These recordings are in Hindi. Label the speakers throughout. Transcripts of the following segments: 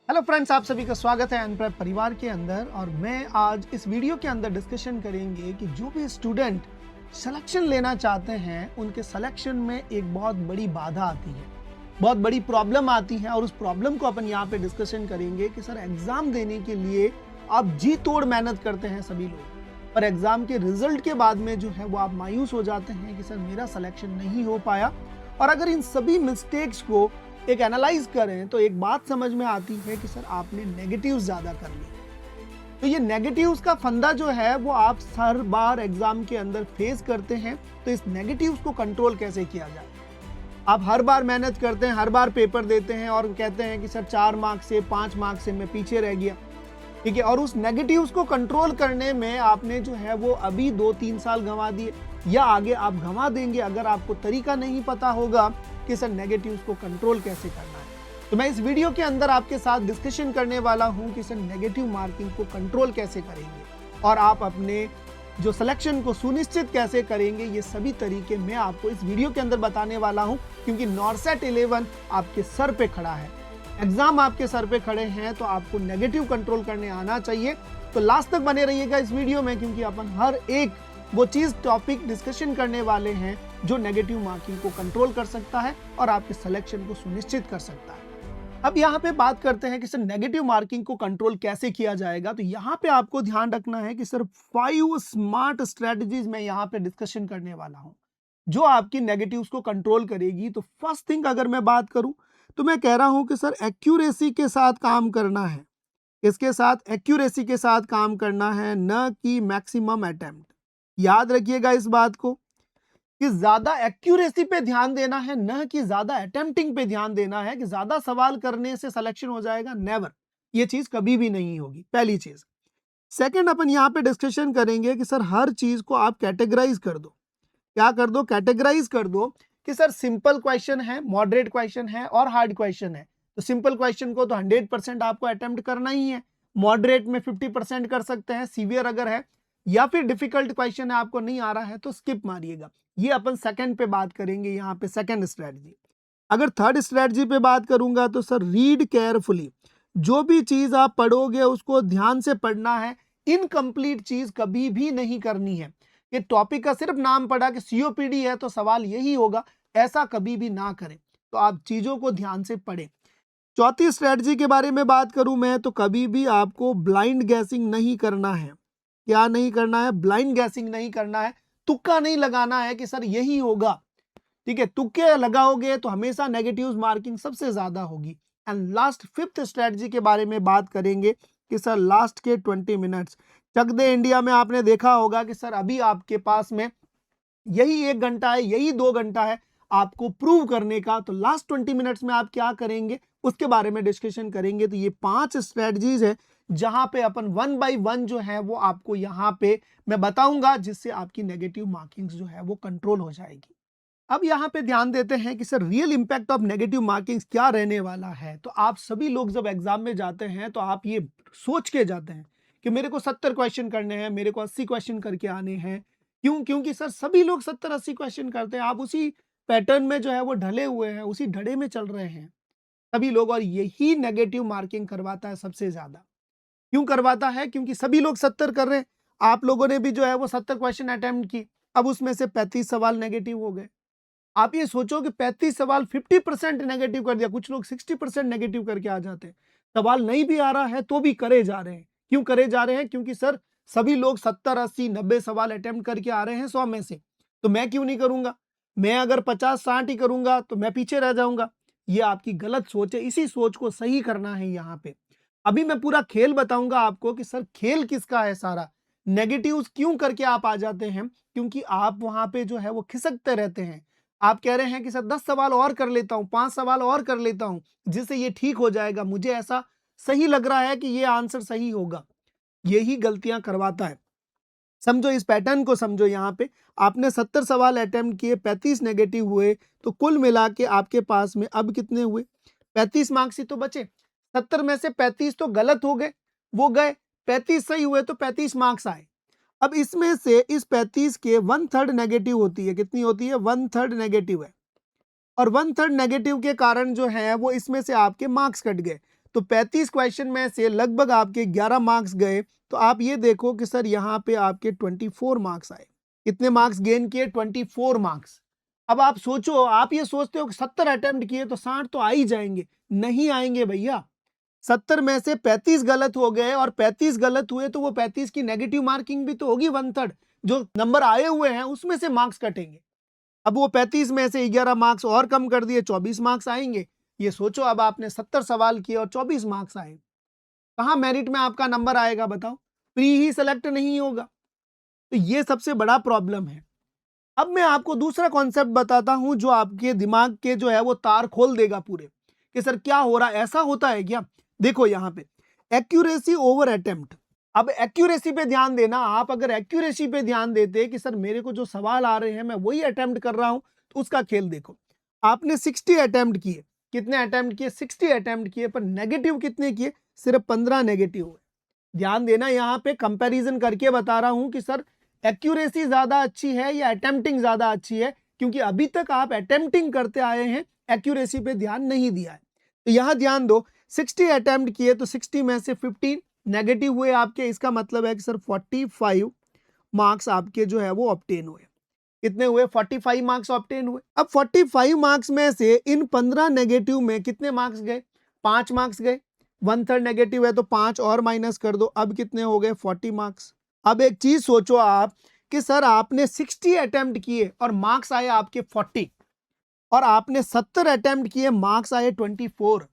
Speaker 1: हेलो फ्रेंड्स, आप सभी का स्वागत है अनप्रेप परिवार के अंदर। और मैं आज इस वीडियो के अंदर डिस्कशन करेंगे कि जो भी स्टूडेंट सिलेक्शन लेना चाहते हैं उनके सिलेक्शन में एक बहुत बड़ी बाधा आती है, बहुत बड़ी प्रॉब्लम आती है। और उस प्रॉब्लम को अपन यहाँ पे डिस्कशन करेंगे कि सर एग्जाम देने के लिए आप जी तोड़ मेहनत करते हैं सभी लोग, पर एग्जाम के रिजल्ट के बाद में जो है वो आप मायूस हो जाते हैं कि सर मेरा सिलेक्शन नहीं हो पाया। और अगर इन सभी मिस्टेक्स को एक एनालाइज करें तो एक बात समझ में आती है कि सर आपने नेगेटिव्स ज़्यादा कर लिए। तो ये नेगेटिव्स का फंदा जो है वो आप हर बार एग्जाम के अंदर फेस करते हैं। तो इस नेगेटिव्स को कंट्रोल कैसे किया जाए? आप हर बार मेहनत करते हैं, हर बार पेपर देते हैं और कहते हैं कि सर 4 मार्क्स से 5 मार्क्स से मैं पीछे रह गया, ठीक है। और उस नेगेटिव्स को कंट्रोल करने में आपने जो है वो अभी 2-3 साल गंवा दिए या आगे आप गंवा देंगे अगर आपको तरीका नहीं पता होगा कि सर नेगेटिव्स को कंट्रोल कैसे करना है। तो मैं इस वीडियो के अंदर आपके साथ डिस्कशन करने वाला हूं कि सर नेगेटिव मार्किंग को कंट्रोल कैसे करेंगे और आप अपने जो सिलेक्शन को सुनिश्चित कैसे करेंगे। ये सभी तरीके मैं आपको इस वीडियो के अंदर बताने वाला हूं, क्योंकि नॉर्सेट 11 आपके सर पे खड़ा है, एग्जाम आपके सर पे खड़े हैं, तो आपको नेगेटिव कंट्रोल करने आना चाहिए। तो लास्ट तक बने रहिएगा इस वीडियो में, क्योंकि अपन हर एक वो चीज टॉपिक डिस्कशन करने वाले हैं जो नेगेटिव मार्किंग को कंट्रोल कर सकता है और आपके सिलेक्शन को सुनिश्चित कर सकता है। अब यहाँ पे बात करते हैं कि सर नेगेटिव मार्किंग को कंट्रोल कैसे किया जाएगा। तो यहाँ पे आपको ध्यान रखना है कि सर 5 स्मार्ट स्ट्रेटजीज मैं यहाँ पे डिस्कशन करने वाला हूँ जो आपकी नेगेटिव्स को कंट्रोल करेगी। तो फर्स्ट थिंग अगर मैं बात करूँ तो मैं कह रहा हूँ कि सर एक्यूरेसी के साथ काम करना है। इसके साथ एक्यूरेसी के साथ काम करना है, न कि मैक्सिमम अटेम्प्ट। याद रखिएगा इस बात को कि ज्यादा एक्यूरेसी पे ध्यान देना है, न कि ज्यादा अटेम्प्टिंग पे ध्यान देना है कि ज्यादा सवाल करने से सिलेक्शन हो जाएगा। नेवर, ये चीज कभी भी नहीं होगी, पहली चीज। सेकंड, अपन यहाँ पे डिस्कशन करेंगे कि सर हर चीज को आप कैटेगराइज कर दो। क्या कर दो? कैटेगराइज कर दो कि सर सिंपल क्वेश्चन है, मॉडरेट क्वेश्चन है और हार्ड क्वेश्चन है। तो सिंपल क्वेश्चन को तो 100% आपको अटेम्प्ट करना ही है, मॉडरेट में 50% कर सकते हैं, सीवियर अगर है, या फिर डिफिकल्ट क्वेश्चन है आपको नहीं आ रहा है तो स्किप मारिएगा। ये अपन सेकंड पे बात करेंगे, यहाँ पे सेकंड स्ट्रेटजी। अगर थर्ड स्ट्रेटजी पे बात करूंगा तो सर रीड केयरफुली। जो भी चीज आप पढ़ोगे उसको ध्यान से पढ़ना है, इनकम्प्लीट चीज कभी भी नहीं करनी है। ये टॉपिक का सिर्फ नाम पढ़ा कि सीओपीडी है तो सवाल यही होगा, ऐसा कभी भी ना करें। तो आप चीजों को ध्यान से पढ़ें। चौथी स्ट्रेटजी के बारे में बात करूं मैं तो कभी भी आपको ब्लाइंड गैसिंग नहीं करना है। क्या नहीं करना है? ब्लाइंड गैसिंग नहीं करना है, तुक्का नहीं लगाना है कि सर यही होगा, ठीक है। तुक्के लगाओगे तो हमेशा नेगेटिव मार्किंग सबसे ज्यादा होगी। एंड लास्ट फिफ्थ स्ट्रेटजी के बारे में बात करेंगे कि सर लास्ट के 20 मिनट्स। चक दे इंडिया में आपने देखा होगा कि सर अभी आपके पास में यही 1 घंटा है, यही 2 घंटा है आपको प्रूव करने का। तो लास्ट 20 मिनट्स में आप क्या करेंगे उसके बारे में डिस्कशन करेंगे। तो ये 5 स्ट्रेटजीज है जहां पे अपन 1 बाय 1 जो है वो आपको यहाँ पे मैं बताऊंगा, जिससे आपकी नेगेटिव मार्किंग्स जो है वो कंट्रोल हो जाएगी। अब यहाँ पे ध्यान देते हैं कि sir real impact of negative markings क्या रहने वाला है। तो आप सभी लोग जब एग्जाम में जाते हैं तो आप ये सोच के जाते हैं कि मेरे को 70 क्वेश्चन करने हैं, मेरे को 80 क्वेश्चन करके आने हैं। क्यों? क्योंकि सर सभी लोग 70-80 क्वेश्चन करते हैं। आप उसी पैटर्न में जो है वो ढले हुए हैं, उसी ढड़े में चल रहे हैं सभी लोग, और यही नेगेटिव मार्किंग करवाता है सबसे ज्यादा। क्यों करवाता है? क्योंकि सभी लोग 70 कर रहे हैं, आप लोगों ने भी जो है वो 70 क्वेश्चन अटेम्प्ट की, अब उसमें से 35 सवाल नेगेटिव हो गए। आप ये सोचो कि 35 सवाल 50% नेगेटिव कर दिया, कुछ लोग 60% नेगेटिव करके आ जाते हैं। सवाल नहीं भी आ रहा है तो भी करे जा रहे हैं। क्यों करे जा रहे हैं? क्योंकि सर सभी लोग 70, 80, 90 सवाल अटेम्प्ट करके आ रहे हैं 100 में से, तो मैं क्यों नहीं करूंगा? मैं अगर 50, 60 ही करूंगा तो मैं पीछे रह जाऊंगा। ये आपकी गलत सोच है, इसी सोच को सही करना है यहाँ पे। अभी मैं पूरा खेल बताऊंगा आपको कि सर खेल किसका है सारा। नेगेटिव्स क्यों करके आप आ जाते हैं? क्योंकि आप वहां पे जो है वो खिसकते रहते हैं। आप कह रहे हैं कि सर 10 सवाल और कर लेता हूं, 5 सवाल और कर लेता हूं, जिससे ये ठीक हो जाएगा, मुझे ऐसा सही लग रहा है कि ये आंसर सही होगा। यही गलतियां करवाता है। समझो, इस पैटर्न को समझो। यहाँ पे आपने 70 सवाल अटेम्प्ट किए, 35 नेगेटिव हुए, तो कुल मिला के आपके पास में अब कितने हुए? 35 मार्क्स ही तो बचे। 70 में से 35 तो गलत हो गए, वो गए, 35 सही हुए तो 35 मार्क्स आए। अब इसमें से इस 35 के 1/3 नेगेटिव होती है। कितनी होती है? 1/3 नेगेटिव है, और 1/3 नेगेटिव के कारण जो है वो इसमें से आपके मार्क्स कट गए। तो 35 क्वेश्चन में से लगभग आपके 11 मार्क्स गए। तो आप ये देखो कि सर यहाँ पे आपके 24 मार्क्स आए। कितने मार्क्स गेन किए? 24 मार्क्स। अब आप सोचो, आप ये सोचते हो कि 70 अटेम्प्ट किए तो 60 तो आ ही जाएंगे। नहीं आएंगे भैया। 70 में से 35 गलत हो गए, और 35 गलत हुए तो वो 35 की नेगेटिव मार्किंग भी तो होगी 1/3। जो नंबर आए हुए हैं उसमें से मार्क्स कटेंगे। अब वो 35 में से 11 मार्क्स और कम कर दिए, 24 मार्क्स आएंगे। ये सोचो, अब आपने 70 सवाल किए और 24 मार्क्स आए, कहां मेरिट में आपका नंबर आएगा बताओ? प्री ही सेलेक्ट नहीं होगा। तो ये सबसे बड़ा प्रॉब्लम है। अब मैं आपको दूसरा कॉन्सेप्ट बताता हूं जो आपके दिमाग के जो है वो तार खोल देगा पूरे, कि सर क्या हो रहा है, ऐसा होता है क्या? देखो यहाँ पे एक्यूरेसी ओवर अटेम्प्ट। अब एक्यूरेसी पे ध्यान देना। आप अगर एक्यूरेसी पे ध्यान देते कि सर मेरे को जो सवाल आ रहे हैं मैं वही अटेम्प्ट कर रहा हूं, तो उसका खेल देखो। आपने 60 अटेम्प्ट किए। कितने अटेम्प्ट किए? 60 अटेम्प्ट किए, पर नेगेटिव कितने किए? सिर्फ 15 नेगेटिव हुए। ध्यान देना, यहाँ पे कंपैरिजन करके बता रहा हूं कि सर एक्यूरेसी ज्यादा अच्छी है या अटेम्प्टिंग ज्यादा अच्छी है, क्योंकि अभी तक आप अटेम्प्टिंग करते आए हैं, एक्यूरेसी पे ध्यान नहीं दिया है। तो यहां ध्यान दो, 60 अटेम्प्ट किए तो 60 में से 15 नेगेटिव हुए आपके। इसका मतलब है कि सर 45 मार्क्स आपके जो है वो ऑब्टेन हुए। कितने हुए? 45 मार्क्स ऑब्टेन हुए। अब 45 मार्क्स में से इन 15 नेगेटिव में कितने मार्क्स गए? 5 मार्क्स गए। 1/3 नेगेटिव है तो 5 और माइनस कर दो। अब कितने हो गए? 40 मार्क्स। अब एक चीज सोचो आप कि सर आपने 60 अटेम्प्ट किए और मार्क्स आए आपके 40, और आपने 70 अटेम्प्ट किए, मार्क्स आए 24।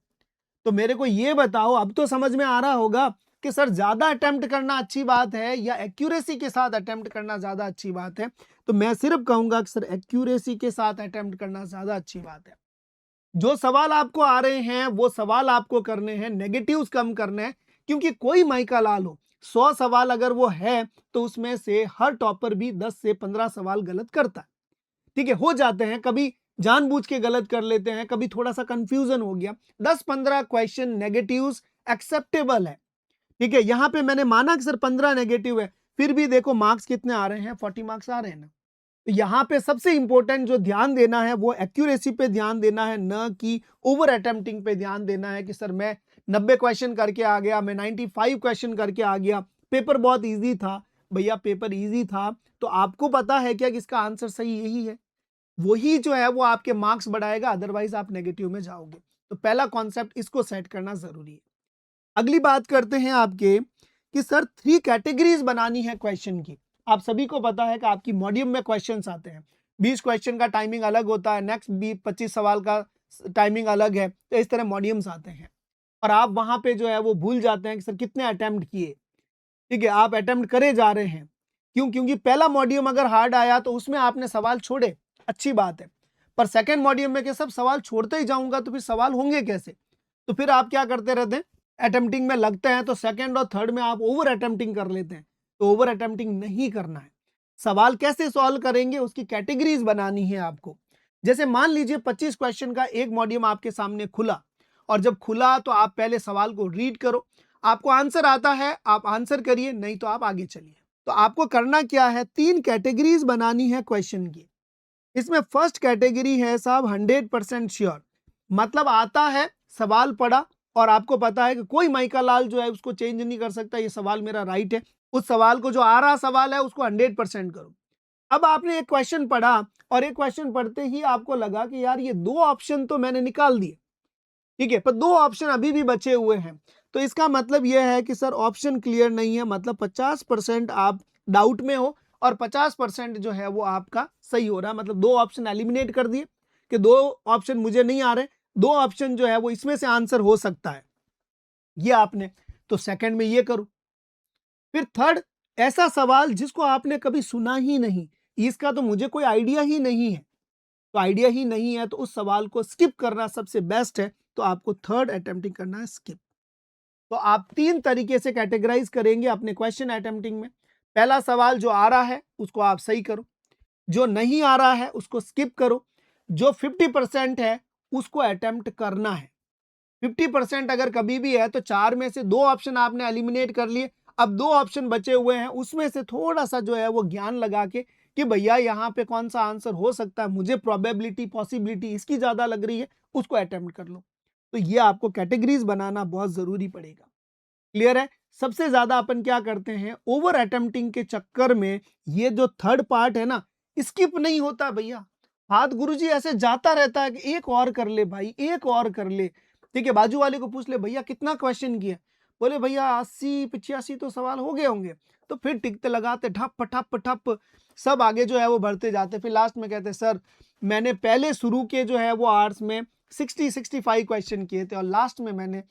Speaker 1: तो मेरे को ये बताओ, अब तो समझ में आ रहा होगा कि सर ज्यादा अटेम्प्ट करना अच्छी बात है या एक्यूरेसी के साथ अटेम्प्ट करना ज्यादा अच्छी बात है? तो मैं सिर्फ कहूंगा कि सर एक्यूरेसी के साथ अटेम्प्ट करना ज्यादा अच्छी बात है। जो सवाल आपको आ रहे हैं वो सवाल आपको करने हैं, नेगेटिव्स कम करने हैं, क्योंकि कोई माइका लाल हो, 100 सवाल अगर वो है तो उसमें से हर टॉपर भी 10 से 15 सवाल गलत करता है। ठीक है, हो जाते हैं, कभी जानबूझ के गलत कर लेते हैं, कभी थोड़ा सा कंफ्यूजन हो गया। 10-15 क्वेश्चन नेगेटिव्स एक्सेप्टेबल है। ठीक है, यहां पे मैंने माना कि सर 15 नेगेटिव है, फिर भी देखो मार्क्स कितने आ रहे हैं? 40 मार्क्स आ रहे हैं ना। तो यहाँ पे सबसे इंपॉर्टेंट जो ध्यान देना है वो एक्यूरेसी पे ध्यान देना है, न कि ओवर अटेम्प्टिंग पे ध्यान देना है कि सर मैं 90 क्वेश्चन करके आ गया, मैं 95 क्वेश्चन करके आ गया, पेपर बहुत इजी था। भैया पेपर इजी था तो आपको पता है क्या कि इसका आंसर सही यही है? वही जो है वो आपके मार्क्स बढ़ाएगा, अदरवाइज आप नेगेटिव में जाओगे। तो पहला कॉन्सेप्ट इसको सेट करना जरूरी है। अगली बात करते हैं आपके कि सर 3 कैटेगरीज बनानी है क्वेश्चन की। आप सभी को पता है कि आपकी मॉड्यूल में क्वेश्चंस आते हैं, 20 क्वेश्चन का टाइमिंग अलग होता है, नेक्स्ट 25 सवाल का टाइमिंग अलग है। तो इस तरह मॉड्यूल्स आते हैं और आप वहां पे जो है वो भूल जाते हैं कि सर कितने अटेम्प्ट किए। ठीक है, आप अटेम्प्ट करे जा रहे हैं। क्यों? क्योंकि पहला मॉड्यूल अगर हार्ड आया तो उसमें आपने सवाल छोड़े, अच्छी बात है, पर सेकेंड मॉड्यूल में क्या सब सवाल छोड़ते ही जाऊंगा तो फिर सवाल होंगे कैसे? तो फिर आप क्या करते रहते हैं? अटेम्प्टिंग में लगते हैं, तो सेकंड और थर्ड में आप ओवर अटेम्प्टिंग कर लेते हैं। तो ओवर अटेम्प्टिंग नहीं करना है। सवाल कैसे सॉल्व करेंगे उसकी कैटेगरीज बनानी है आपको। जैसे मान लीजिए 25 क्वेश्चन का एक मॉड्यूल आपके सामने खुला, और जब खुला तो आप पहले सवाल को रीड करो, आपको आंसर आता है आप आंसर करिए, नहीं तो आप आगे चलिए। तो आपको करना क्या है? 3 कैटेगरीज बनानी है क्वेश्चन की। इसमें फर्स्ट कैटेगरी है साहब 100% श्योर, मतलब आता है, सवाल पढ़ा और आपको पता है कि कोई माइका लाल जो है उसको चेंज नहीं कर सकता, ये सवाल मेरा राइट है। उस सवाल को, जो आ रहा सवाल है उसको 100% करो। अब आपने एक क्वेश्चन पढ़ा और एक क्वेश्चन पढ़ते ही आपको लगा कि यार ये 2 ऑप्शन तो मैंने निकाल दिए, ठीक है, पर 2 ऑप्शन अभी भी बचे हुए हैं। तो इसका मतलब यह है कि सर ऑप्शन क्लियर नहीं है, मतलब 50% आप डाउट में हो और 50% जो है वो आपका सही हो रहा है। मतलब 2 ऑप्शन एलिमिनेट कर दिए कि 2 ऑप्शन मुझे नहीं आ रहे, 2 ऑप्शन जो है वो इसमें से आंसर हो सकता है, ये आपने। तो सेकंड में ये करो। फिर थर्ड, ऐसा सवाल जिसको आपने कभी सुना ही नहीं, इसका तो मुझे कोई आइडिया ही नहीं है, तो आइडिया ही नहीं है तो उस सवाल को स्किप करना सबसे बेस्ट है। तो आपको थर्ड अटेम्प्टिंग करना है स्किप। तो आप 3 तरीके से कैटेगराइज करेंगे अपने क्वेश्चन अटेम्प्टिंग में। पहला सवाल जो आ रहा है उसको आप सही करो, जो नहीं आ रहा है उसको स्किप करो, जो 50% है उसको अटेम्प्ट करना है। 50% अगर कभी भी है तो 4 में से 2 ऑप्शन आपने एलिमिनेट कर लिए, अब 2 ऑप्शन बचे हुए हैं, उसमें से थोड़ा सा जो है वो ज्ञान लगा के कि भैया यहाँ पे कौन सा आंसर हो सकता है, मुझे प्रोबेबिलिटी पॉसिबिलिटी इसकी ज्यादा लग रही है, उसको अटेम्प्ट कर लो। तो ये आपको कैटेगरीज बनाना बहुत जरूरी पड़ेगा। क्लियर है? सबसे ज्यादा अपन क्या करते हैं, ओवर अटेम्प्टिंग के चक्कर में ये जो थर्ड पार्ट है ना, स्किप नहीं होता भैया। हाथ गुरुजी ऐसे जाता रहता है कि एक और कर ले भाई, एक और कर ले। ठीक है, बाजू वाले को पूछ ले भैया कितना क्वेश्चन किया, बोले भैया 80-85 तो सवाल हो गए होंगे। तो फिर टिकते लगाते ठप ठप ठप, सब आगे जो है वो बढ़ते जाते। फिर लास्ट में कहते सर मैंने पहले शुरू के जो है वो आवर्स में 60-65 क्वेश्चन किए थे और लास्ट में मैंने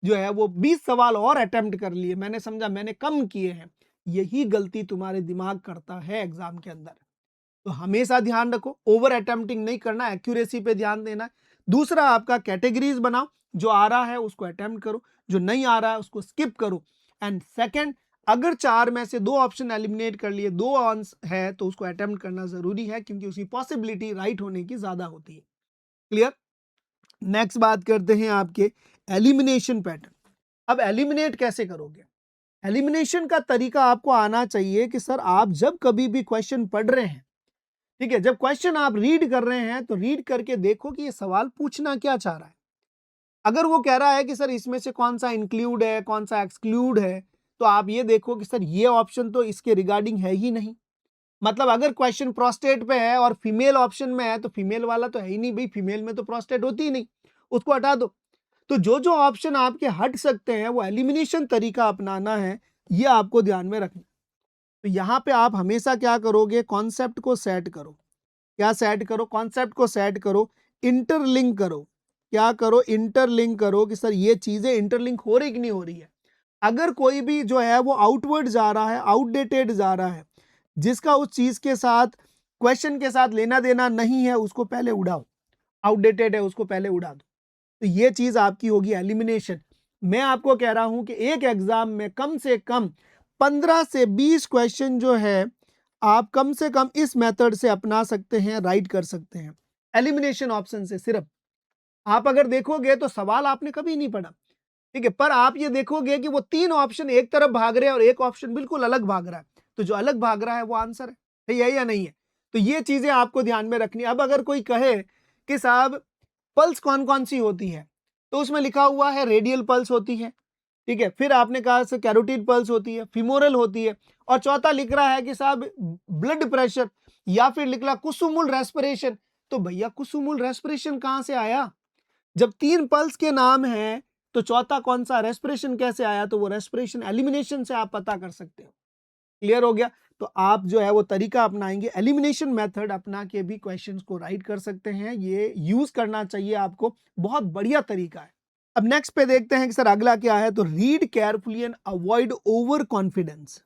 Speaker 1: जो है वो 20 सवाल और अटेम्प्ट कर लिए, मैंने समझा मैंने कम किए हैं। यही गलती तुम्हारे दिमाग करता है एग्जाम के अंदर। तो हमेशा ध्यान रखो, ओवर अटेम्प्टिंग नहीं करना, एक्यूरेसी पे ध्यान देना। दूसरा आपका कैटेगरीज बनाओ, जो आ रहा है उसको अटेम्प्ट करो, जो नहीं आ रहा है उसको स्किप करो। एंड सेकंड, अगर 4 में से 2 ऑप्शन एलिमिनेट कर लिए, 2 आंसर है तो उसको अटेम्प्ट करना जरूरी है, क्योंकि उसकी पॉसिबिलिटी राइट होने की ज्यादा होती है। क्लियर? नेक्स्ट बात करते हैं आपके एलिमिनेशन पैटर्न। अब एलिमिनेट कैसे करोगे? एलिमिनेशन का तरीका आपको आना चाहिए कि सर आप जब कभी भी क्वेश्चन पढ़ रहे हैं, ठीक है, जब क्वेश्चन आप रीड कर रहे हैं तो रीड करके देखो कि ये सवाल पूछना क्या चाह रहा है। अगर वो कह रहा है कि सर इसमें से कौन सा इंक्लूड है, कौन सा एक्सक्लूड है, तो आप ये देखो कि सर ये ऑप्शन तो इसके रिगार्डिंग है ही नहीं। मतलब अगर क्वेश्चन प्रोस्टेट पे है और फीमेल ऑप्शन में है तो फीमेल वाला तो है ही नहीं भाई, फीमेल में तो प्रोस्टेट होती ही नहीं, उसको हटा दो। तो जो जो ऑप्शन आपके हट सकते हैं वो एलिमिनेशन तरीका अपनाना है, ये आपको ध्यान में रखना। तो यहाँ पे आप हमेशा क्या करोगे, कॉन्सेप्ट को सेट करो। क्या सेट करो? कॉन्सेप्ट को सेट करो, इंटरलिंक करो। क्या करो? इंटरलिंक करो कि सर ये चीजें इंटरलिंक हो रही कि नहीं हो रही है। अगर कोई भी जो है वो आउटवर्ड जा रहा है, आउटडेटेड जा रहा है, जिसका उस चीज के साथ, क्वेश्चन के साथ लेना देना नहीं है, उसको पहले उड़ाओ। आउटडेटेड है उसको पहले उड़ा दो। तो ये चीज आपकी होगी एलिमिनेशन। मैं आपको कह रहा हूं कि एक एग्जाम में कम से कम 15 से 20 क्वेश्चन जो है आप कम से कम इस मेथड से अपना सकते हैं, राइट कर सकते हैं एलिमिनेशन ऑप्शन से। सिर्फ आप अगर देखोगे तो सवाल आपने कभी नहीं पढ़ा, ठीक है, पर आप ये देखोगे कि वो 3 ऑप्शन एक तरफ भाग रहे हैं और एक ऑप्शन बिल्कुल अलग भाग रहा है। तो जो अलग भाग रहा है वो आंसर है ये या नहीं है? तो ये चीजें आपको ध्यान में रखनी। अब अगर कोई कहे कि साहब पल्स कौन कौन सी होती है, तो उसमें लिखा हुआ है रेडियल पल्स होती है, ठीक है, फिर आपने कहा से कैरोटिड पल्स होती है, फीमोरल होती है, और चौथा लिख रहा है कि साहब ब्लड प्रेशर, या फिर लिख रहा कुसुमुल रेस्पिरेशन। तो भैया कुसुमुल रेस्पिरेशन कहां से आया? जब 3 पल्स के नाम हैं तो चौथा कौन सा, रेस्पिरेशन कैसे आया? तो वो रेस्पिरेशन एलिमिनेशन से आप पता कर सकते हो। क्लियर हो गया? तो आप जो है वो तरीका अपनाएंगे, एलिमिनेशन मेथड अपना के भी क्वेश्चंस को राइट कर सकते हैं। ये यूज करना चाहिए आपको, बहुत बढ़िया तरीका है। अब नेक्स्ट पे देखते हैं कि सर अगला क्या है। तो read carefully and avoid over confidence.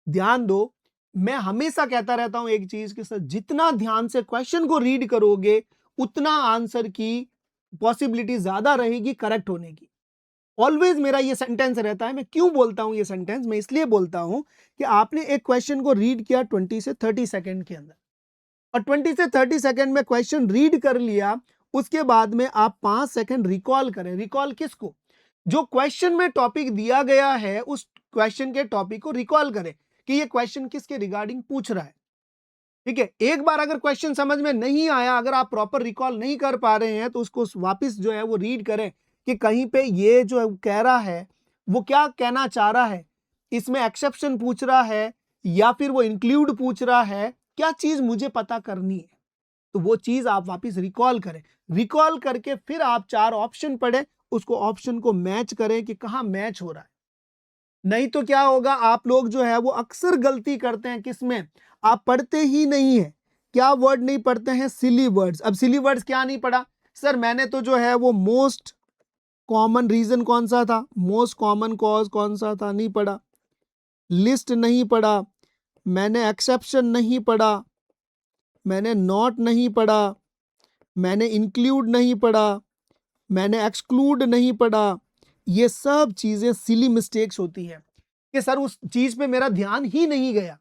Speaker 1: ध्यान दो, मैं हमेशा कहता रहता हूं एक चीज कि सर जितना ध्यान से क्वेश्चन को रीड करोगे उतना आंसर की पॉसिबिलिटी ज्यादा रहेगी करेक्ट होने की। ऑलवेज मेरा ये सेंटेंस रहता है। मैं क्यों बोलता हूं ये सेंटेंस? मैं इसलिए बोलता हूं कि आपने एक क्वेश्चन को रीड किया 20 से 30 सेकंड के अंदर, और 20 से 30 सेकंड में क्वेश्चन रीड कर लिया, उसके बाद में आप 5 सेकंड रिकॉल करें। रिकॉल किसको? जो क्वेश्चन में टॉपिक दिया गया है उस क्वेश्चन के टॉपिक को रिकॉल करें कि ये क्वेश्चन किसके रिगार्डिंग पूछ रहा है। ठीक है, एक बार अगर क्वेश्चन समझ में नहीं आया, अगर आप प्रॉपर रिकॉल नहीं कर पा रहे हैं, तो उसको वापस जो है वो रीड करें कि कहीं पे ये जो कह रहा है वो क्या कहना चाह रहा है, इसमें एक्सेप्शन पूछ रहा है या फिर वो इंक्लूड पूछ रहा है, क्या चीज मुझे पता करनी है। तो वो चीज आप वापस रिकॉल करें। रिकॉल करके फिर आप 4 ऑप्शन पढ़े, उसको ऑप्शन को मैच करें कि कहां मैच हो रहा है। नहीं तो क्या होगा, आप लोग जो है वो अक्सर गलती करते हैं किसमें, आप पढ़ते ही नहीं है। क्या वर्ड नहीं पढ़ते हैं? सिली वर्ड्स। अब सिली वर्ड्स क्या नहीं पढ़ा? सर मैंने तो जो है वो मोस्ट कॉमन रीजन कौन सा था, मोस्ट कॉमन कॉज कौन सा था, नहीं पढ़ा। लिस्ट नहीं पढ़ा, मैंने एक्सेप्शन नहीं पढ़ा, मैंने नॉट नहीं पढ़ा, मैंने इंक्लूड नहीं पढ़ा, मैंने एक्सक्लूड नहीं पढ़ा। ये सब चीजें सिली मिस्टेक्स होती हैं कि सर उस चीज पे मेरा ध्यान ही नहीं गया।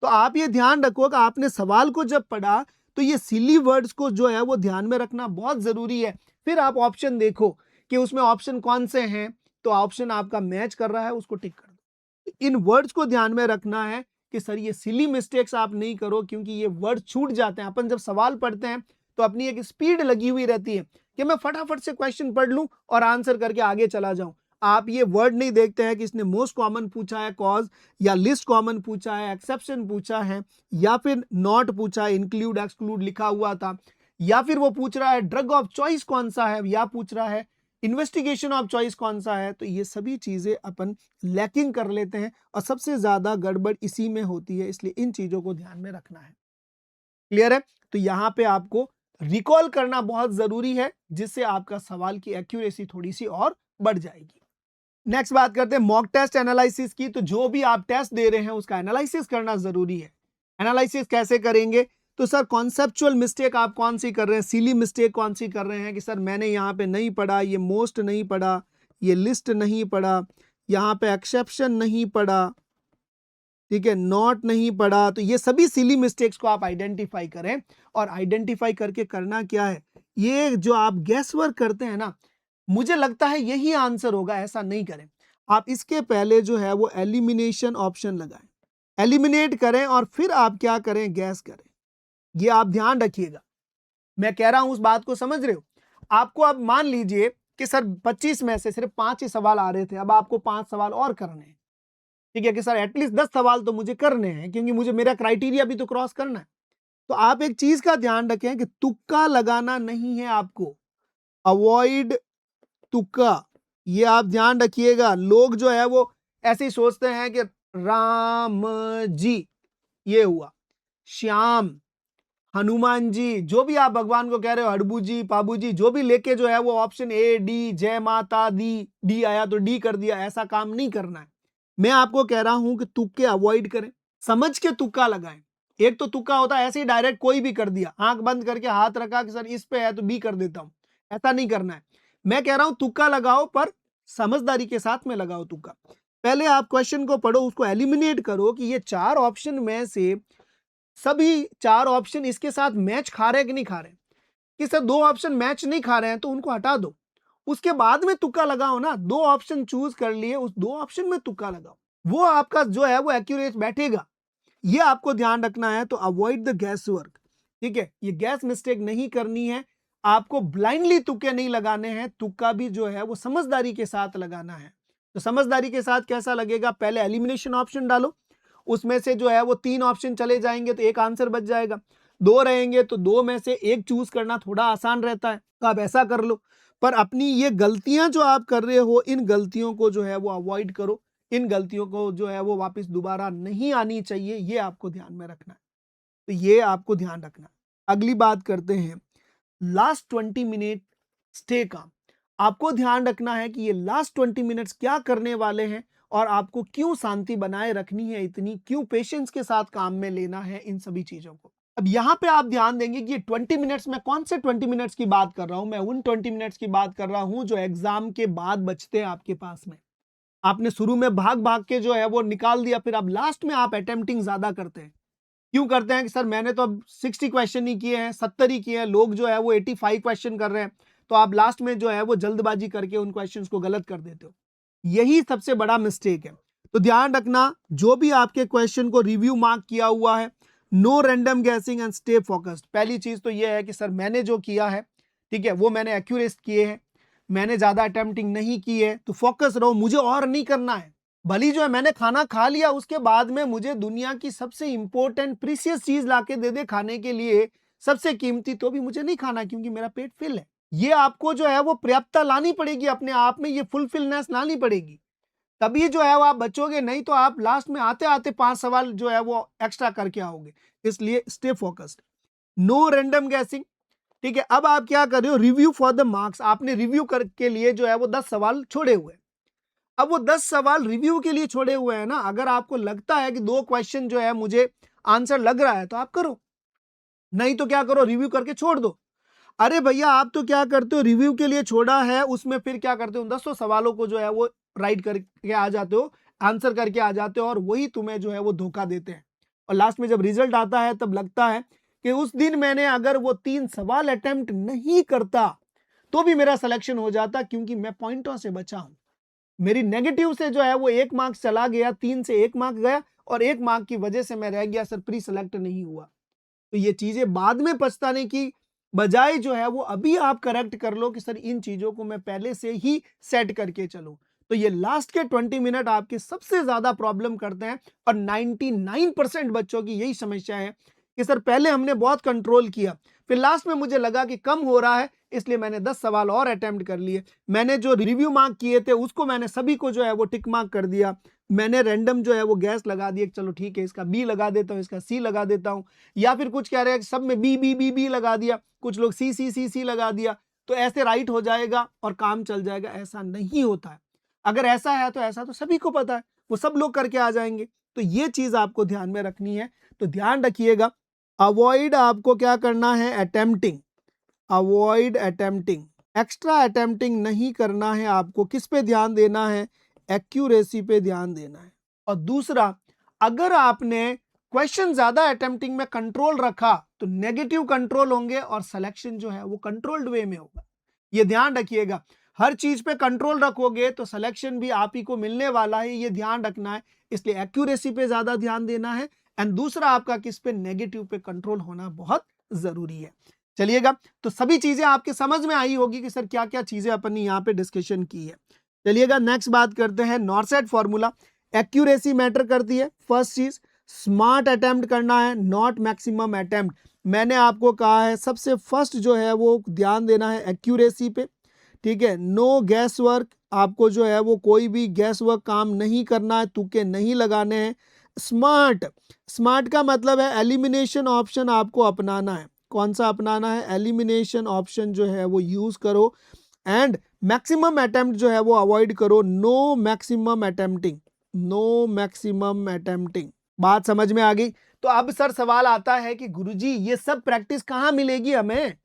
Speaker 1: तो आप ये ध्यान रखो कि आपने सवाल को जब पढ़ा तो ये सिली वर्ड्स को जो है वो ध्यान में रखना बहुत जरूरी है। फिर आप ऑप्शन देखो कि उसमें ऑप्शन कौन से हैं, तो ऑप्शन आपका मैच कर रहा है, उसको टिक कर दो। इन वर्ड्स को ध्यान में रखना है कि सर ये सिली मिस्टेक्स आप नहीं करो, क्योंकि ये वर्ड छूट जाते हैं। अपन जब सवाल पढ़ते हैं तो अपनी एक स्पीड लगी हुई रहती है कि मैं फटाफट से क्वेश्चन पढ़ लूं और आंसर करके आगे चला जाऊं। आप ये वर्ड नहीं देखते हैं कि इसने मोस्ट कॉमन पूछा है कॉज, या लिस्ट कॉमन पूछा है, एक्सेप्शन पूछा है, या फिर नॉट पूछा है, इंक्लूड एक्सक्लूड लिखा हुआ था, या फिर वो पूछ रहा है ड्रग ऑफ चॉइस कौन सा है, या पूछ रहा है इन्वेस्टिगेशन ऑफ चॉइस कौन सा है। तो ये सभी चीजें अपन लैकिंग कर लेते हैं और सबसे ज्यादा गड़बड़ इसी में होती है, इसलिए इन चीजों को ध्यान में रखना है। क्लियर है? तो यहां पे आपको रिकॉल करना बहुत जरूरी है, जिससे आपका सवाल की एक्यूरेसी थोड़ी सी और बढ़ जाएगी। नेक्स्ट बात करते हैं मॉक टेस्ट एनालिसिस की। तो जो भी आप टेस्ट दे रहे हैं उसका एनालिसिस करना जरूरी है। एनालिसिस कैसे करेंगे? तो सर कॉन्सेप्चुअल मिस्टेक आप कौन सी कर रहे हैं, सिली मिस्टेक कौन सी कर रहे हैं कि सर मैंने यहाँ पे नहीं पढ़ा, ये मोस्ट नहीं पढ़ा, ये लिस्ट नहीं पढ़ा, यहाँ पे एक्सेप्शन नहीं पढ़ा, ठीक है, नॉट नहीं पढ़ा। तो ये सभी सिली मिस्टेक्स को आप आइडेंटिफाई करें, और आइडेंटिफाई करके करना क्या है, ये जो आप गैस वर्क करते हैं ना, मुझे लगता है यही आंसर होगा, ऐसा नहीं करें। आप इसके पहले जो है वो एलिमिनेशन ऑप्शन लगाएं, एलिमिनेट करें और फिर आप क्या करें, गैस करें। ये आप ध्यान रखिएगा, मैं कह रहा हूं उस बात को समझ रहे हो। आपको अब मान लीजिए कि सर 25 में से सिर्फ 5 ही सवाल आ रहे थे, अब आपको 5 सवाल और करने हैं, ठीक है, कि सर एटलीस्ट 10 सवाल तो मुझे करने हैं, क्योंकि मुझे मेरा क्राइटेरिया भी तो क्रॉस करना है। तो आप एक चीज का ध्यान रखें कि तुक्का लगाना नहीं है आपको, अवॉइड तुक्का, ये आप ध्यान रखिएगा। लोग जो है वो ऐसे ही सोचते हैं कि राम जी ये हुआ, श्याम, हनुमान जी, जो भी आप भगवान को कह रहे हो, हड़बू जी, पाबू जी, जो भी लेके जो है वो ऑप्शन ए डी, जय माता दी, डी आया तो डी कर दिया, ऐसा काम नहीं करना है। मैं आपको कह रहा हूं कि तुक्के अवॉइड करें, समझ के तुक्का लगाएं। एक तो तुक्का होता है ऐसे ही डायरेक्ट कोई भी कर दिया, आंख बंद करके हाथ रखा कि सर इस पे है तो बी कर देता हूं, ऐसा नहीं करना है। मैं कह रहा हूं तुक्का लगाओ, पर समझदारी के साथ में लगाओ तुक्का। पहले आप क्वेश्चन को पढ़ो, उसको एलिमिनेट करो कि ये 4 ऑप्शन में से सभी 4 ऑप्शन इसके साथ मैच खा रहे हैं कि नहीं खा रहे। कि सर 2 ऑप्शन मैच नहीं खा रहे हैं तो उनको हटा दो, उसके बाद में तुक्का लगाओ ना। 2 ऑप्शन चूज कर लिए, उस 2 ऑप्शन में तुक्का लगाओ, वो आपका जो है वो एक्यूरेट बैठेगा। ये आपको ध्यान रखना है। तो अवॉइड द गैस वर्क, ठीक है, ये गैस मिस्टेक नहीं करनी है। आपको ब्लाइंडली तुक्के नहीं लगाने हैं, तुक्का भी जो है वो समझदारी के साथ लगाना है। तो समझदारी के साथ कैसा लगेगा, पहले एलिमिनेशन ऑप्शन डालो, उसमें से जो है वो 3 ऑप्शन चले जाएंगे तो एक आंसर बच जाएगा। 2 रहेंगे तो 2 में से एक चूज करना थोड़ा आसान रहता है, तो आप ऐसा कर लो। पर अपनी ये गलतियां जो आप कर रहे हो, इन गलतियों को जो है वो अवॉइड करो, इन गलतियों को जो है वो वापस दोबारा नहीं आनी चाहिए, ये आपको ध्यान में रखना है। तो ये आपको ध्यान रखना है। अगली बात करते हैं लास्ट 20 मिनट स्टे का। आपको ध्यान रखना है कि ये लास्ट 20 मिनट्स क्या करने वाले हैं, और आपको क्यों शांति बनाए रखनी है, इतनी क्यों पेशेंस के साथ काम में लेना है इन सभी चीजों को। अब यहां पे आप ध्यान देंगे कि ये 20 मिनट्स में कौन से 20 मिनट्स की बात कर रहा हूं, मैं उन 20 मिनट्स की बात कर रहा हूं जो एग्जाम के बाद बचते हैं आपके पास में। आपने शुरू में भाग भाग के जो है वो निकाल दिया, फिर अब लास्ट में आप अटेम्प्टिंग ज्यादा करते हैं। क्यों करते हैं कि सर मैंने तो अब 60 क्वेश्चन ही किए हैं, 70 ही किए हैं, लोग जो है वो 85 क्वेश्चन कर रहे हैं, तो आप लास्ट में जो है वो जल्दबाजी करके उन क्वेश्चंस को गलत कर देते हो। यही सबसे बड़ा मिस्टेक है। तो ध्यान रखना, जो भी आपके क्वेश्चन को रिव्यू मार्क किया हुआ है, no random guessing and stay focused. पहली चीज तो यह है कि सर मैंने जो किया है, ठीक है, वो मैंने एक्यूरेट किए हैं, मैंने ज्यादा अटेम्प्टिंग नहीं की है, तो फोकस रहो, मुझे और नहीं करना है। भली जो है मैंने खाना खा लिया, उसके बाद में मुझे दुनिया की सबसे इंपॉर्टेंट प्रीशियस चीज लाके दे दे खाने के लिए, सबसे कीमती, तो भी मुझे नहीं खाना क्योंकि मेरा पेट फिल है। ये आपको जो है वो पर्याप्तता लानी पड़ेगी अपने आप में, ये फुलफिलनेस लानी पड़ेगी, तभी जो है वो आप बचोगे। नहीं तो आप लास्ट में आते आते 5 सवाल जो है वो एक्स्ट्रा करके आओगे। इसलिए stay focused, no random guessing, ठीक है। अब आप क्या कर रहे हो, रिव्यू फॉर द मार्क्स। आपने रिव्यू करके लिए जो है वो 10 सवाल छोड़े हुए। अब वो 10 सवाल रिव्यू के लिए छोड़े हुए हैं ना, अगर आपको लगता है कि 2 क्वेश्चन जो है मुझे आंसर लग रहा है तो आप करो, नहीं तो क्या करो, रिव्यू करके छोड़ दो। अरे भैया आप तो क्या करते हो, रिव्यू के लिए छोड़ा है, उसमें फिर क्या करते हो, 10 सवालों को जो है वो राइट करके आ जाते हो, आंसर करके आ जाते हो, और वही तुम्हें जो है वो धोखा देते हैं। और लास्ट में जब रिजल्ट आता है तब लगता है कि उस दिन मैंने अगर वो 3 सवाल अटेम्प्ट नहीं करता तो भी मेरा सिलेक्शन हो जाता, क्योंकि मैं पॉइंटों से बचा हूं। मेरी नेगेटिव से जो है वो 1 मार्क्स चला गया, 3 से 1 मार्क गया, और 1 मार्क की वजह से मैं रह गया, सर प्री सेलेक्ट नहीं हुआ। तो ये चीजें बाद में पछताने की बजाय जो है वो अभी आप करेक्ट कर लो कि सर इन चीजों को मैं पहले से ही सेट करके चलूं। तो ये लास्ट के 20 मिनट आपके सबसे ज्यादा प्रॉब्लम करते हैं और 99% बच्चों की यही समस्या है कि सर पहले हमने बहुत कंट्रोल किया, फिर लास्ट में मुझे लगा कि कम हो रहा है, इसलिए मैंने 10 सवाल और अटेम्प्ट कर लिए। मैंने जो रिव्यू मार्क किए थे उसको मैंने सभी को जो है वो टिक मार्क कर दिया। मैंने रैंडम जो है वो गैस लगा दिया, चलो ठीक है इसका बी लगा देता हूँ, इसका सी लगा देता हूँ, या फिर कुछ कह रहे हैं सब में बी बी बी बी लगा दिया, कुछ लोग सी सी सी सी लगा दिया, तो ऐसे राइट हो जाएगा और काम चल जाएगा। ऐसा नहीं होता है। अगर ऐसा है तो ऐसा तो सभी को पता है, वो सब लोग करके आ जाएंगे। तो ये चीज आपको ध्यान में रखनी है। तो ध्यान रखिएगा, अवॉइड आपको क्या करना है, attempting, avoid attempting, extra attempting नहीं करना है आपको। किस पे ध्यान देना है, एक्यूरेसी पे ध्यान देना है। और दूसरा, अगर आपने क्वेश्चन ज्यादा अटेम्प्टिंग में कंट्रोल रखा तो नेगेटिव कंट्रोल होंगे और सिलेक्शन जो है वो कंट्रोल्ड वे में होगा। ये ध्यान रखिएगा, हर चीज पे कंट्रोल रखोगे तो सिलेक्शन भी आप ही को मिलने वाला है, ये ध्यान रखना है। इसलिए एक्यूरेसी पे ज्यादा ध्यान देना है। एंड दूसरा आपका किस पे, नेगेटिव पे कंट्रोल होना बहुत जरूरी है। चलिएगा, तो सभी चीजें आपके समझ में आई होगी कि सर क्या क्या चीजें अपन ने यहाँ पे डिस्कशन की है। चलिएगा नेक्स्ट बात करते हैं, नॉरसेट फॉर्मूला। एक्यूरेसी मैटर करती है, फर्स्ट चीज। स्मार्ट अटेम्प्ट करना है, नॉट मैक्सिमम अटेम्प्ट। मैंने आपको कहा है सबसे फर्स्ट जो है वो ध्यान देना है एक्यूरेसी पे, ठीक है। नो गैस वर्क, आपको जो है वो कोई भी गैस वर्क काम नहीं करना है, तुक्के नहीं लगाने हैं। स्मार्ट, स्मार्ट का मतलब है एलिमिनेशन ऑप्शन आपको अपनाना है। कौन सा अपनाना है, एलिमिनेशन ऑप्शन जो है वो यूज करो। एंड मैक्सिमम अटेम्प्ट जो है वो अवॉइड करो, no maximum attempting, no maximum attempting. बात समझ में आ गई। तो अब सर सवाल आता है कि गुरुजी ये सब प्रैक्टिस कहाँ मिलेगी हमें।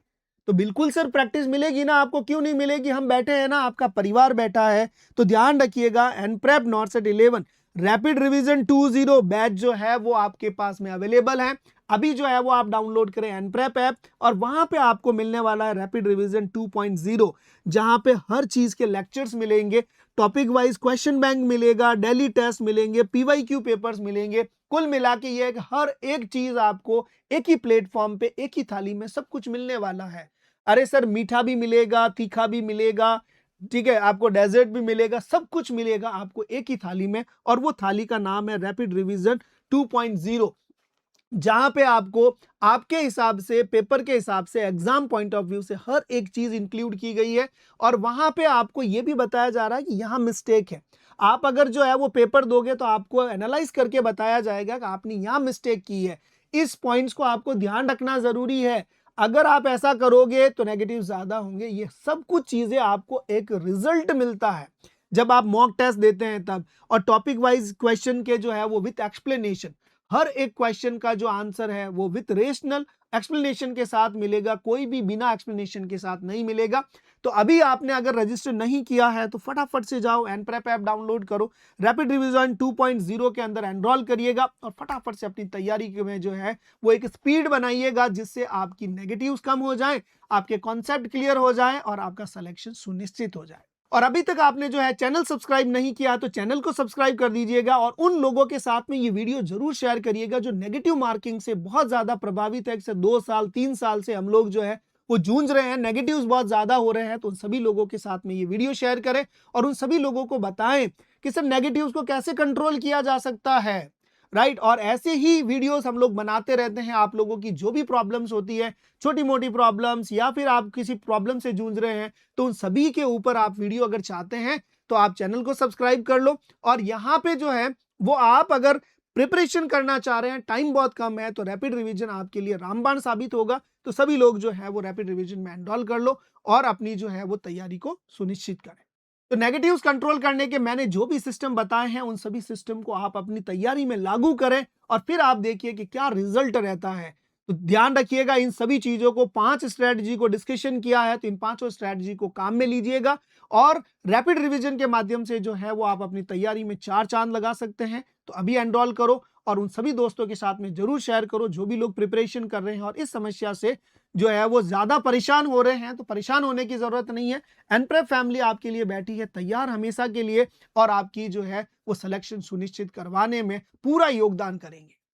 Speaker 1: तो बिल्कुल सर प्रैक्टिस मिलेगी ना आपको, क्यों नहीं मिलेगी, हम बैठे हैं ना, आपका परिवार बैठा है। तो ध्यान रखिएगा, एनप्रेप नॉरसेट 11 रैपिड रिवीजन 20 बैच जो है वो आपके पास में अवेलेबल है। अभी जो है वो आप डाउनलोड करें एनप्रेप ऐप, और वहां पे आपको मिलने वाला है रैपिड रिवीजन 2.0, जहां पे हर चीज के लेक्चर्स मिलेंगे, टॉपिक वाइज क्वेश्चन बैंक मिलेगा, डेली टेस्ट मिलेंगे, पीवाईक्यू पेपर्स मिलेंगे। कुल मिला के ये हर एक चीज आपको एक ही प्लेटफॉर्म पे, एक ही थाली में सब कुछ मिलने वाला है। अरे सर मीठा भी मिलेगा, तीखा भी मिलेगा, ठीक है, आपको डेजर्ट भी मिलेगा, सब कुछ मिलेगा आपको एक ही थाली में। और वो थाली का नाम है रैपिड रिवीजन 2.0, जहां पे आपको आपके हिसाब से, पेपर के हिसाब से, एग्जाम पॉइंट ऑफ व्यू से हर एक चीज इंक्लूड की गई है। और वहां पे आपको यह भी बताया जा रहा है कि यहां मिस्टेक है। आप अगर जो है वो पेपर दोगे तो आपको एनालाइज करके बताया जाएगा कि आपने यहां मिस्टेक की है, इस पॉइंट्स को आपको ध्यान रखना जरूरी है। अगर आप ऐसा करोगे तो नेगेटिव ज्यादा होंगे। ये सब कुछ चीजें आपको एक रिजल्ट मिलता है जब आप मॉक टेस्ट देते हैं तब। और टॉपिक वाइज क्वेश्चन के जो है वो विथ एक्सप्लेनेशन, हर एक क्वेश्चन का जो आंसर है वो विथ रेशनल एक्सप्लेनेशन के साथ मिलेगा, कोई भी बिना एक्सप्लेनेशन के साथ नहीं मिलेगा। तो अभी आपने अगर रजिस्टर नहीं किया है तो फटाफट से जाओ, एनप्रेप ऐप डाउनलोड करो, रैपिड रिवीजन 2.0 के अंदर एनरोल करिएगा और फटाफट से अपनी तैयारी में जो है वो एक स्पीड बनाइएगा, जिससे आपकी नेगेटिव्स कम हो जाए, आपके कॉन्सेप्ट क्लियर हो जाए और आपका सिलेक्शन सुनिश्चित हो जाए। और अभी तक आपने जो है चैनल सब्सक्राइब नहीं किया तो चैनल को सब्सक्राइब कर दीजिएगा, और उन लोगों के साथ में ये वीडियो जरूर शेयर करिएगा जो नेगेटिव मार्किंग से बहुत ज्यादा प्रभावित है। 2 साल 3 साल से हम लोग जो है वो जूझ रहे हैं, नेगेटिव्स बहुत ज्यादा हो रहे हैं। तो उन सभी लोगों के साथ में ये वीडियो शेयर करें और उन सभी लोगों को बताएं कि सर नेगेटिव्स को कैसे कंट्रोल किया जा सकता है, राइट। और ऐसे ही वीडियोस हम लोग बनाते रहते हैं। आप लोगों की जो भी प्रॉब्लम्स होती है, छोटी मोटी प्रॉब्लम्स, या फिर आप किसी प्रॉब्लम से जूझ रहे हैं, तो उन सभी के ऊपर आप वीडियो अगर चाहते हैं तो आप चैनल को सब्सक्राइब कर लो। और यहाँ पे जो है वो आप अगर प्रिपरेशन करना चाह रहे हैं, टाइम बहुत कम है, तो रैपिड रिवीजन आपके लिए रामबाण साबित होगा। तो सभी लोग जो है वो रैपिड रिवीजन में एनरोल कर लो और अपनी जो है वो तैयारी को सुनिश्चित करें। तो नेगेटिव्स कंट्रोल करने के मैंने जो भी सिस्टम बताए हैं, उन सभी सिस्टम को आप अपनी तैयारी में लागू करें और फिर आप देखिए कि क्या रिजल्ट रहता है। तो ध्यान रखिएगा, इन सभी चीजों को, 5 स्ट्रेटजी को डिस्कशन किया है, तो इन 5 स्ट्रेटजी को काम में लीजिएगा और रैपिड रिवीजन के माध्यम से जो है वो आप अपनी तैयारी में 4 चांद लगा सकते हैं। तो अभी एनरोल करो और उन सभी दोस्तों के साथ में जरूर शेयर करो जो भी लोग प्रिपरेशन कर रहे हैं और इस समस्या से जो है वो ज्यादा परेशान हो रहे हैं। तो परेशान होने की जरूरत नहीं है, एनप्रेप फैमिली आपके लिए बैठी है तैयार हमेशा के लिए, और आपकी जो है वो सिलेक्शन सुनिश्चित करवाने में पूरा योगदान करेंगे।